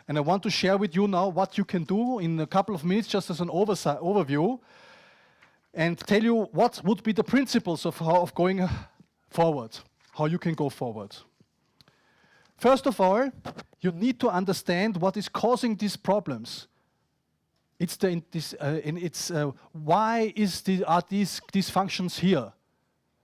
And I want to share with you now what you can do in a couple of minutes, just as an overview, and tell you what would be the principles of going forward, how you can go forward. First of all, you need to understand what is causing these problems. Why are these dysfunctions here?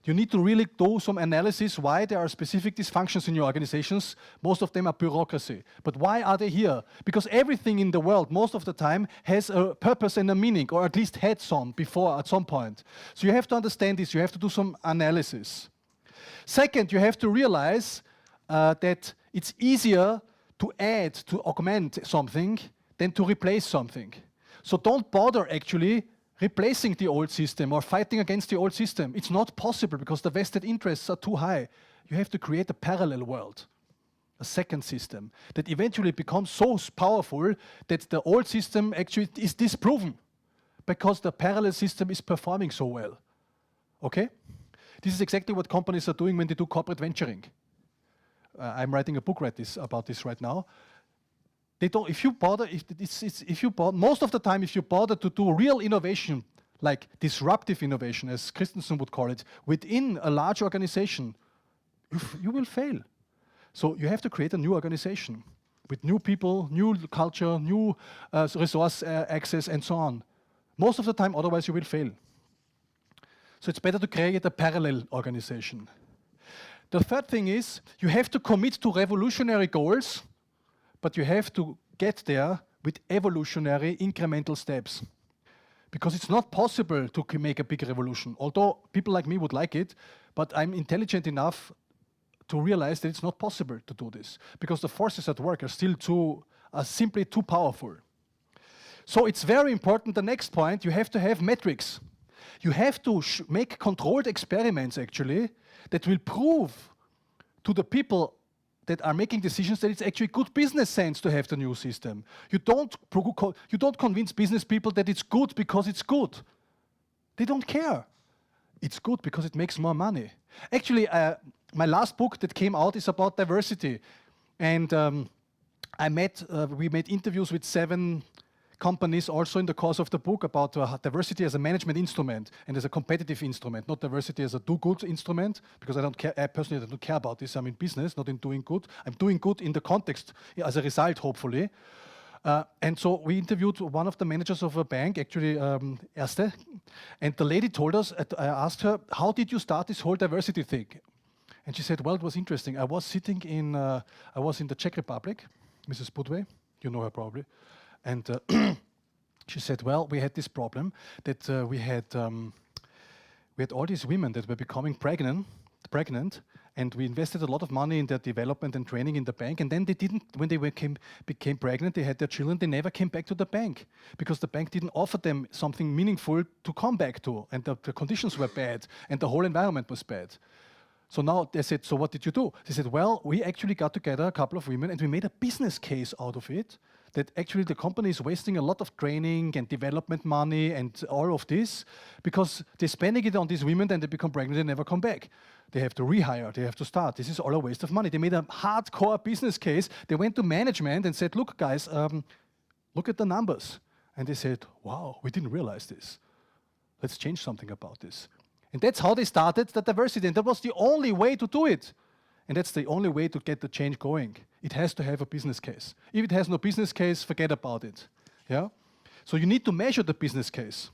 You need to really do some analysis why there are specific dysfunctions in your organizations. Most of them are bureaucracy. But why are they here? Because everything in the world, most of the time, has a purpose and a meaning, or at least had some before at some point. So you have to understand this. You have to do some analysis. Second, you have to realize that it's easier to add, to augment something, than to replace something. So don't bother actually replacing the old system or fighting against the old system. It's not possible because the vested interests are too high. You have to create a parallel world, a second system, that eventually becomes so powerful that the old system actually is disproven because the parallel system is performing so well. Okay? This is exactly what companies are doing when they do corporate venturing. I'm writing a book about this right now. They don't. If you bother, most of the time, if you bother to do real innovation, like disruptive innovation, as Christensen would call it, within a large organization, you will fail. So you have to create a new organization with new people, new culture, new resource access, and so on. Most of the time, otherwise you will fail. So it's better to create a parallel organization. The third thing is, you have to commit to revolutionary goals, but you have to get there with evolutionary incremental steps. Because it's not possible to make a big revolution, although people like me would like it, but I'm intelligent enough to realize that it's not possible to do this, because the forces at work are simply too powerful. So it's very important, the next point, you have to have metrics. You have to make controlled experiments, actually, that will prove to the people that are making decisions that it's actually good business sense to have the new system. You don't convince business people that it's good because it's good. They don't care. It's good because it makes more money. Actually, my last book that came out is about diversity. And we made interviews with 7 companies also in the course of the book about diversity as a management instrument and as a competitive instrument, not diversity as a do-good instrument, because I personally don't care about this. I'm in business, not in doing good. I'm doing good in the context as a result, hopefully. And so we interviewed one of the managers of a bank, actually Erste, and the lady told us, I asked her, how did you start this whole diversity thing? And she said, well, it was interesting. I was in the Czech Republic, Mrs. Budway, you know her probably. And she said, well, we had this problem that we had all these women that were becoming pregnant, and we invested a lot of money in their development and training in the bank, and then when they became pregnant, they had their children, they never came back to the bank, because the bank didn't offer them something meaningful to come back to, and the conditions were bad, and the whole environment was bad. So now they said, so what did you do? They said, well, we actually got together a couple of women and we made a business case out of it, that actually the company is wasting a lot of training and development money and all of this, because they're spending it on these women, then they become pregnant, they never come back. They have to rehire, they have to start. This is all a waste of money. They made a hardcore business case. They went to management and said, look guys, look at the numbers. And they said, wow, we didn't realize this. Let's change something about this. And that's how they started the diversity, and that was the only way to do it. And that's the only way to get the change going. It has to have a business case. If it has no business case, forget about it. Yeah? So you need to measure the business case.